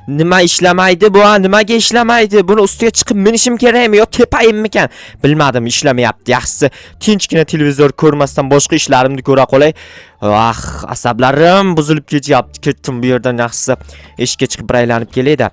Nima ishlamaydi bu? Nimaga ishlamaydi? Buni ustiga chiqib minishim kerakmi yo tepayimmikan? Bilmadim, ishlamayapti. Yaxshisi tinchgina televizor ko'rmasdan boshqa ishlarimni ko'ra qolay. Ah, asablarim buzilib ketyapti. Ketdim bu yerdan, yaxshisi eshikka chiqib aylanib kelaydi.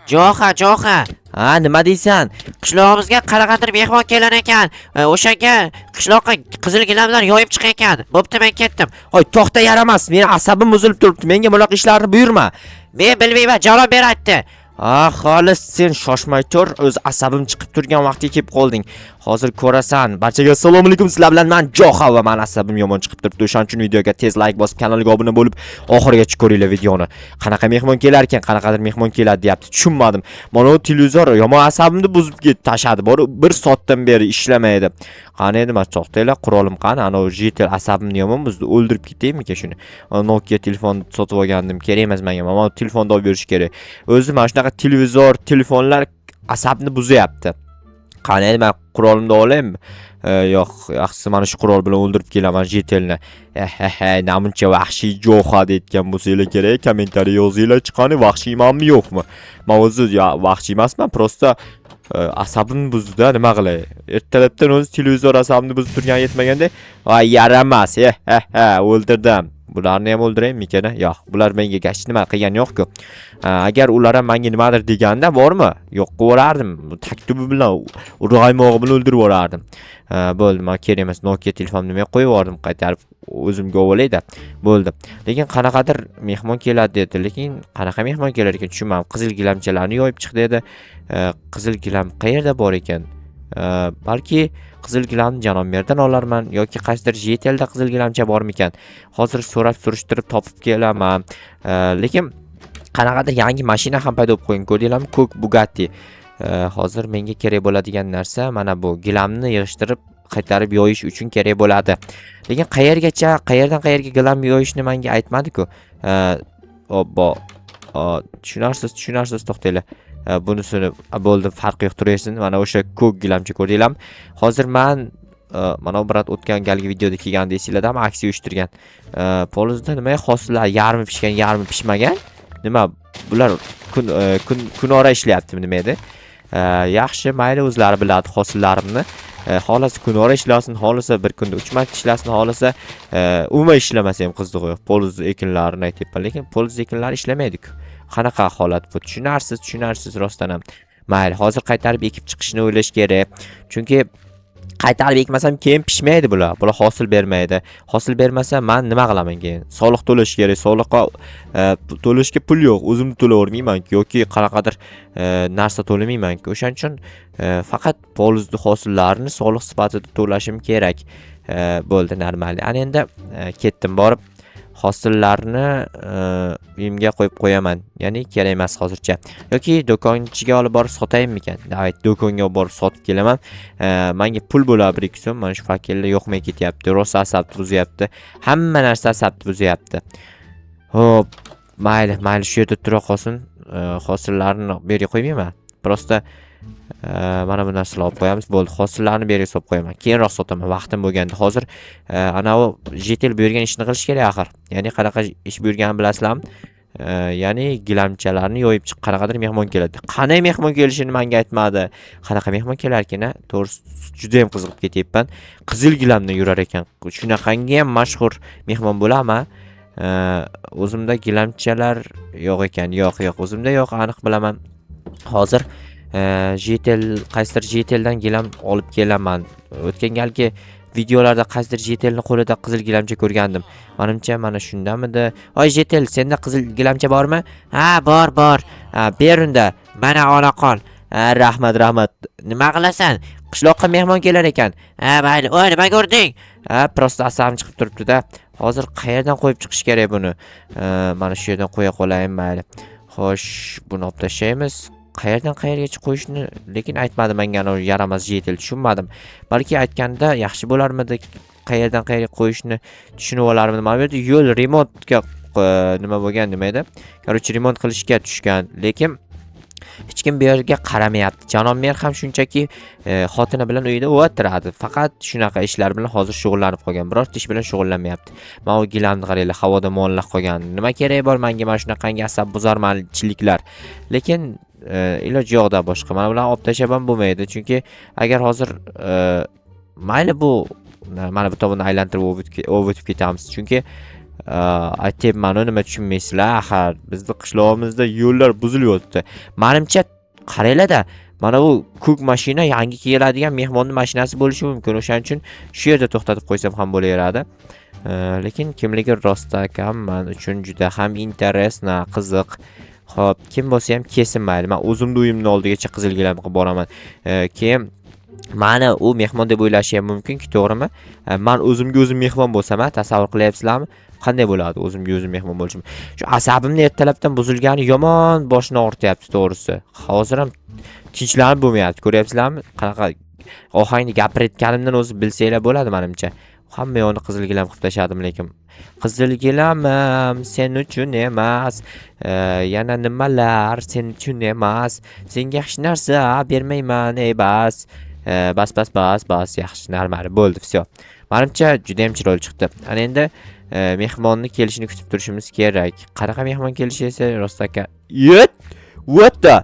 Jo'xa. Ha, nima deysan? Qishlog'imizga qanaqadir mehmon kelar ekan. O'shanga qishloqqa qizil gilamlar yoyib chiqar ekan. Bo'pti, men ketdim. Hoy, to'xta, yaramas. Meni asabim buzilib turibdi. Menga bunaqa ishlarni buyurma. Men bilmayman, javob ber aytdi. Ah, xolis, sen shoshmay tur. O'z asabim chiqib turgan vaqtga kelib qolding. Hozir ko'rasan. Barchaga assalomu alaykum. Sizlar bilan men Jo'xa va men asabim yomon chiqib turibdi. O'shaning uchun videoga tez like bosib, kanalga obuna bo'lib, oxirigacha ko'ringlar videoni. Qanaqa mehmon kelar ekan, qanaqadir mehmon keladi deyapti. Tushunmadim. Mana bu televizor yomon asabimni buzib tashadi. Bor 1 soatdan beri ishlamaydi. Qani edi, men to'xtaylar, qurolim qani? Ana o JTL asabimni yomon buzdi. O'ldirib ketaymi-ka shuni? Nokia telefon sotib olgandim. Kerak emas menga. Mana telefonni olib berish kerak. O'zi mana shunaqa televizor, telefonlar asabni buzyapti. Qani edi, men qurolimni olaymi? Yo'q, yaxshisi mana shu qurol bilan o'ldirib kelaman JTLni. Namuncha vahshiy Jo'xa deyotgan bo'lsanglar kerak, kommentariy yozinglar, chiqani vahshiymanmi yo'qmi? Men o'zi vahshiy emasman, prosta asabimni buzdi-da, nima qilay? Ertalabdan o'zi televizor asabimni buzib turgan yetmaganda, voy yaramas, o'ldirdim. Bularni ham o'ldiraymi-kan? Yo'q, bular menga hech nima qilgani yo'q-ku. Agar ular ham menga nimadir deganda bormi? Yo'q, qo'yardim. Taktubi bilan, urg'aymog'i bilan o'ldirib yuborardim. Bo'ldi, men kerak emas, Nokia telefonimni men qo'yib yubordim, qaytarib o'zimga olayda. Bo'ldi. Lekin qanaqadir mehmon keladi dedi, lekin qanaqa mehmon kelar ekan tushunmadim. Qizil gilamchalarni yoyib chiq dedi. Qizil gilam qayerda bor ekan? Balki qizil gilamni Janomerdan olarman yoki qaysidir JTLda qizil gilamcha bormikan? Hozir so'rab surishtirib topib kelaman. Lekin qanaqadir yangi mashina ham paydo bo'lib qo'ygan. Ko'rdinglarmi? Ko'k Bugatti. Hozir menga kerak bo'ladigan narsa mana bu gilamni yig'ishtirib qaytarib yoyish uchun kerak bo'ladi. Lekin qayerdan qayerga gilam yoyishni menga aytmadi-ku. Obbo. Tushunarsiz, to'xtanglar. Bunisini bo'ldi, farqi yo'q, turaversin. Mana o'sha ko'k gilamcha ko'rdinglarmi? Hozir men mana bu birat o'tgan galgi videoda kelgan deysizlar-da, aksiya uyushtirgan. Polizda nima hosillar yarmi pishgan, yarmi pishmagan? Nima bular kunora ishlayaptimi, nima edi? Yaxshi, mayli, o'zlari biladi hosillarimni. Xolasi kunora ishlasin, xolasa bir kunda 3 marta ishlasin, xolasa umuman ishlamasa ham qizdiq yo'q. Poliz ekinlarini aytyapman, lekin poliz ekinlari ishlamaydi-ku. Qanaqa holat bu? Tushunarsiz rostdan ham. Mayli, hozir qaytarib ekib chiqishni o'ylash kerak. Chunki qaytarib ekmasam keyin pishmaydi bular. Bular hosil bermaydi. Hosil bermasa men nima qilaman keyin? Soliq to'lash kerak. Soliqqa to'lashga pul yo'q. O'zim to'lavermayman-ku yoki qanaqadir narsa to'lamayman-ku. O'shaning uchun faqat polizli hosillarni soliq sifatida to'lashim kerak. Bo'ldi, normal. Ana endi ketdim borib hosillarni uyimga qo'yib qo'yaman. Ya'ni kerak emas hozircha. Yoki do'konchiga olib borib sotaymikan? Davayt, do'konga olib borib sotib kelaman. Menga pul bo'ladi 1-2 so'm. Mana shu fakirlar yo'qmay ketyapti. Rosa asabni buzyapti. Hamma narsa asabni buzyapti. Hop, mayli, shu yerda tura qolsin. Hosillarni berib qo'ymayman. Prosta mana bu narsalarni olib qo'yamiz. Bo'ldi, hosillarni berib solib qo'yaman. Keyinroq sotaman vaqtim bo'lganda. Hozir ana u JTL buyurgan ishni qilish kerak axir. Ya'ni qanaqa ish buyurganini bilasizlarmi? Ya'ni gilamchalarni yoyib chiq, qanaqadir mehmon keladi. Qanday mehmon kelishini menga aytmadi. Qanaqa mehmon kelar ekan? To'g'risi juda ham qiziqib ketyapman. Qizil gilamda yurar ekan. Shunaqangi ham mashhur mehmon bo'ladimi? O'zimda gilamchalar yo'q ekan. Yo'q, o'zimda yo'q, aniq bilaman. Hozir qaysidir JTLdan gilam olib kelaman. O'tgan galgi videolarda qaysidir JTLni qo'lida qizil gilamcha ko'rgandim. Menimcha mana shundamidi? Oy JTL, senda qizil gilamcha bormi? Ha, bor. Ber unda. Mana ola qol. Rahmat. Nima qilasan? Qishloqqa mehmon kelar ekan. Mayli. Oy, nima ko'rding? Prosta asabim chiqib turibdi-da. Hozir qayerdan qo'yib chiqish kerak buni? Mana shu yerdan qo'ya qolayim, mayli. Xo'sh, buni olib tashlaymiz. Qayerdan qayergacha qo'yishni lekin aytmadi menga, yaramas JTL, tushunmadim. Balki aytganda yaxshi bo'larmidi, qayerdan qayerga qo'yishni tushunib olarmidi. Mana bu yerda yo'l remontga nima bo'lgan, nima edi? Короче, remont qilishga tushgan, lekin hech kim bu yerga qaramayapti. Janob mer ham shunchaki xotini bilan uyida o'tiradi. Faqat shunaqa ishlar bilan hozir shug'ullanib qolgan. Birorta ish bilan shug'ullanmayapti. Mana u gilamni qaranglar, havoda muallaq qolgan. Nima kerak bor menga mana shunaqangi asab buzarmanchiliklar. Lekin iloj yo'qda boshqa. Mana bilan olib tashlab ham bo'lmaydi. Chunki agar hozir mayli bu mana bu tomondan aylantirib o'tib ketamiz. Chunki aytayapman, nima tushunmaysizlar? Axir bizning qishlog'imizda yo'llar buzilyapti. Menimcha qaranglar-da, mana bu ko'k mashina yangi keladigan mehmonning mashinasi bo'lishi mumkin. O'shaning uchun shu yerda to'xtatib qo'ysam ham bo'laveradi. Lekin kimligi rostdan men uchun juda ham interesna, qiziq. Xo'p, kim bo'lsa ham kelsin mayli. Men o'zimni uyimning oldigacha qizil gilam qilib boraman. Keyin mani u mehmon deb o'ylashi ham mumkinki, to'g'rimi? Men o'zimga o'zim mehmon bo'lsam, tasavvur qilyapsizlarmi? Qanday bo'ladi o'zimga o'zim mehmon bo'lishim? Shu asabimni ertalabdan buzilgani yomon boshni og'rityapti, to'g'risi. Hozir ham tinchlanib bo'lmayapti. Ko'ryapsizlarmi? Qanaqa ohangni gapirayotganimdan o'zi bilsanglar bo'ladi menimcha. Hamma yo'qni qizil gilam qilib tashladim, lekin qizil gilamim sen uchun emas, yana nimalar sen uchun emas, senga hech narsa bermayman, ey bas. Bas, yaxshi, normal bo'ldi, всё. Menimcha juda ham chiroyli chiqdi. Ana endi mehmonni kelishini kutib turishimiz kerak. Qanaqa mehmon kelishi esa rostaka. What the?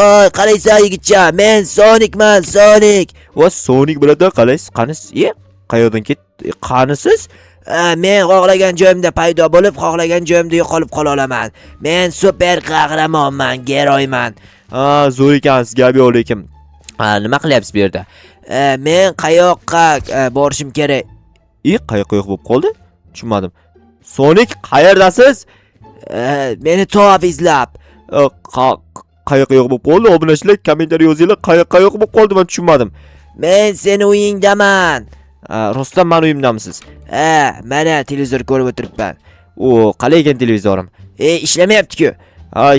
Oy, qaraysan yigitcha, men Sonicman, Sonic. Sonic biladi, qalaysiz? Qanisiz? Qayoqdan ketdi? Qanisiz? Men xohlagan joyimda paydo bo'lib, xohlagan joyimda yo'qolib qola olaman. Men super qahramonman, geroyman. Zo'r ekansiz, gap yo'q lekin. Nima qilyapsiz bu yerda? Men qayoqqa borishim kerak? Qayoqqa yo'q bo'lib qoldi? Tushunmadim. Sonic, qayerdasiz? Meni top izlab. Qayoqqa yo'q bo'lib qoldi? Obunachilar kommentariy yozinglar. Qayoqqa yo'q bo'lib qoldi? Men tushunmadim. Men seni uyingdaman. Rostdan men uyimdamisiz? Mana televizor ko'rib o'tiribman. Qalay ekan televizorim? Ishlamayapti-ku.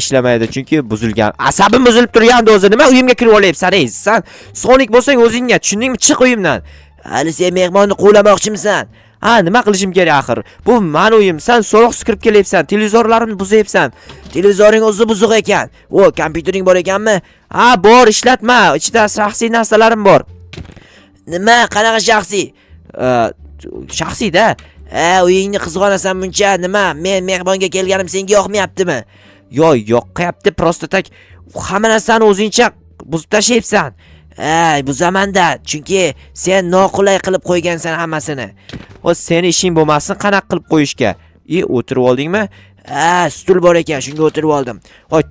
Ishlamaydi chunki buzilgan. Asabim buzilib turgandi o'zi. Nima uyimga kirib olyapsan? Sen Sonic bo'lsang o'zingga, tushundingmi? Chiq uyimdan. Hali sen mehmonni quvlamoqchimisan? Nima qilishim kerak axir? Bu men uyim. Sen so'roqsiz kirib kelyapsan, televizorlarimni buzyapsan. Televizoring o'zi buzuq ekan. Kompyutering bor ekanmi? Bor, ishlatma. Ichida shaxsiy narsalarim bor. Nima? Qanaqa shaxsiy? Shaxsiy-da. Uyingni qizg'onasan buncha. Nima? Men mehmonga kelganim senga yoqmayaptimi? Yoqmayapti, prosta tak hamma narsani o'zingcha buzib tashlayapsan. Bu zamonda, chunki sen noqulay qilib qo'ygansan hammasini. Seni ishing bo'lmasin, qanaqa qilib qo'yishga? O'tirib oldingmi? Stul bor ekan, shunga o'tirib oldim.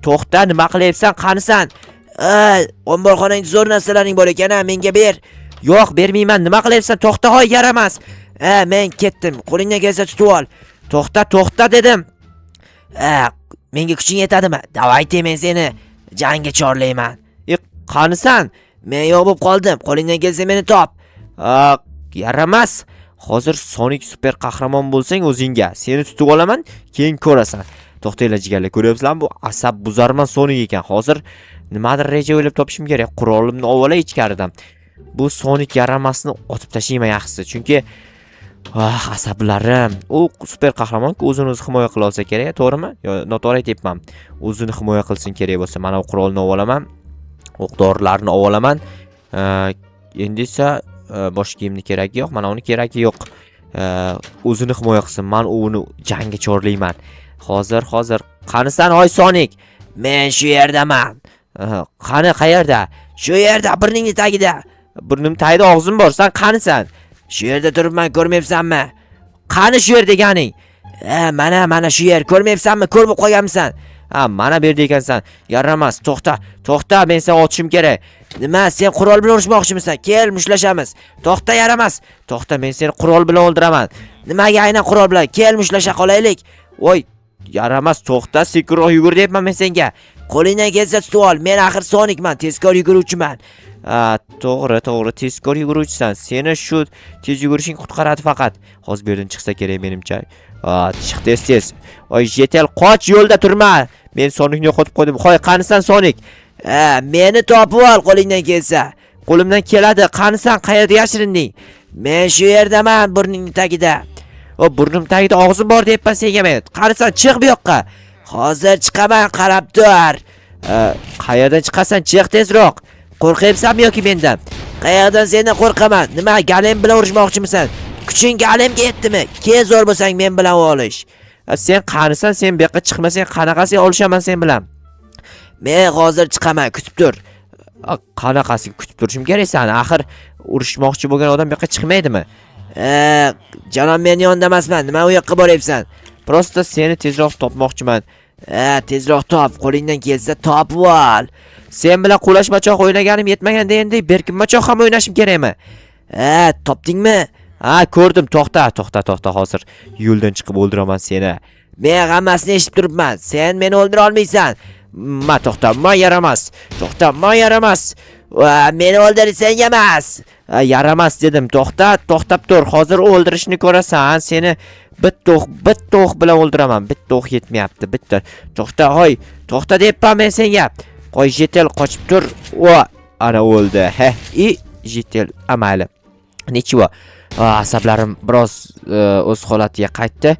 To'xta, nima qilyapsan? Qanisan? Omborxonangda zo'r narsalaring bor ekan, menga ber. Yo'q, bermayman. Nima qilyapsan? To'xta, yaramas. Men ketdim. Qo'lingdan kelsa tutib ol. To'xta dedim. Menga kuching yetadimi? Davayte, men seni jangga chorlayman. Qanisan? Men yo'q bo'lib qoldim. Qo'lingdan kelsa meni top. Yaramas. Hozir Sonic super qahramon bo'lsang o'zingga, seni tutib olaman, keyin ko'rasan. To'xtanglar jigarlar, ko'ryapsizlarmi? Bu asab buzarman Sonic ekan. Hozir nimadir reja o'ylab topishim kerak. Qurolimni olib ichkaridan. Bu Sonic yaramasni otib tashlayman yaxshisi, chunki asablarim. U super qahramon-ku, o'zini o'zi himoya qila olsa kerak, to'g'rimi? Yo, noto'g'ri aytayapman. O'zini himoya qilsin kerak bo'lsa, mana bu qurolni olaman. O'q-dorilarni olaman. Endi esa boshqa kiyimni keragi yo'q, mana uni keragi yo'q. O'zini himoya qilsin, men uni jangga chorlayman. Hozir qanisan Sonic? Men shu yerdaman. Qani, qayerda? Shu yerda, burningning tagida. Burnim tagida og'zim bor. Sen qanisan? Shu yerda turibman, ko'rmayapsanmi? Qani shu yer deganing? Mana shu yer, ko'rmayapsanmi? Ko'rib qolganmisan? Mana bu yerda ekansan. Yaramas, to'xta, men seni otishim kerak. Nima, sen qurol bilan urishmoqchimisan? Kel, mushlashamiz. To'xta, yaramas. To'xta, men seni qurol bilan o'ldiraman. Nimaga aynan qurol bilan? Kel, mushlasha qolaylik. Yaramas, to'xta, sekinroq yugur deyapman men senga. Qo'lingdan kelsa tutib ol. Men axir Sonicman, tezkor yuguruvchiman. To'g'ri, tezkor yuguruvchisan. Seni shu tez yugurishing qutqaradi faqat. Hozir bu yerdan chiqsa kerak menimcha. Chiq tez. Jetel, qoch, yo'lda turma. Men Sonicni yo'qotib qo'ydim. Qanisan Sonic? Meni topib ol qo'lingdan kelsa. Qo'limdan keladi. Qanisan, qayerda yashirinding? Men shu yerdaman, burningning tagida. Burnim tagida og'zim bor deyapman senga men. Qanisan, chiq bu yoqqa. Hozir chiqaman, qarab tur. Qayerdan chiqasan? Chiq tezroq. Qo'rqyapsanmi yoki mendan? Qayerdan sendan qo'rqaman? Nima, galim bilan urishmoqchimisan? Kuching galimga yetdimi? Kel zo'r bo'lsang men bilan olish. Sen qanisan? Sen bu yoqqa chiqmasang qanaqasi olishaman sen bilan? Men hozir chiqaman, kutib tur. Qanaqasi kutib turishim kerak seni? Axir urishmoqchi bo'lgan odam bu yoqqa chiqmaydimi? Janob men yonda emasman. Nima u yoqqa boryapsan? Prosta seni tezroq topmoqchiman. Tezroq top, qo'lingdan kelsa topib ol. Sen bilan qulashmachoq o'ynaganim yetmaganda endi berkinmachoq ham o'ynashim kerakmi? Topdingmi? Ko'rdim. To'xta, hozir yo'ldan chiqib o'ldiraman seni. Men hammasini eshitib turibman. Sen meni o'ldira olmaysan. To'xta, men yaramas. Meni o'ldirsang emas. Yaramas dedim. To'xtab tur. Hozir o'ldirishni ko'rasan. Seni bitta o'q bilan o'ldiraman. Bitta o'q yetmayapti. Bitta. To'xta deyapman men senga. Qo'y, jetel qochib tur. Ana o'ldi. Jetel amali. Nechivo. Asablarim biroz o'z holatiga qaytdi.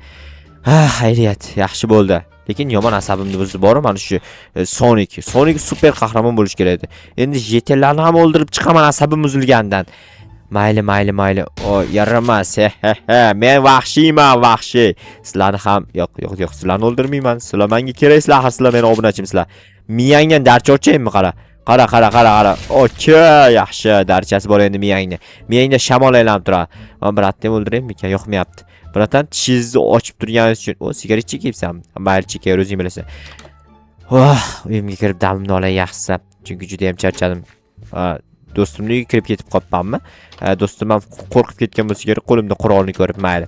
Xayriyat, yaxshi bo'ldi. Lekin yomon asabimni buzib bor mana shu Sonic super qahramon bo'lish kerak edi. Endi jetellarni ham o'ldirib chiqaman asabim buzilgandan. Mayli. Yaramas. Men vahshiy. Sizlarni ham yo'q, sizlarni o'ldirmayman. Sizlar menga keraksizlar, axir sizlar meni obunachimsizlar. Miyangdan darchorchaymi qara. Qara. Yaxshi, darchasi bor endi miyangda. Miyangda shamol aylanib turadi. Men bratni o'ldiraymi-kan? Yo'qmayapti. Bratan, tishingizni ochib turganingiz uchun, sigaret chekayapsan. Mayli, chekay, o'zing bilasan. Uyimga kirib damimni olay yaxshisi, chunki juda ham charchadim. Do'stimning uyiga kirib ketib qolibmanmi? Do'stim ham qo'rqib ketgan bo'lsa kerak, qo'limda qurolni ko'rib, mayli.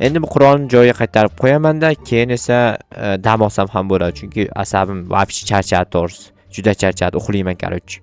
Endi bu qurolni joyiga qaytarib qo'yaman-da, keyin esa dam olsam ham bo'ladi, chunki asabim vobshe charchadi to'g'risi. Juda charchadi, uxlayman, короче.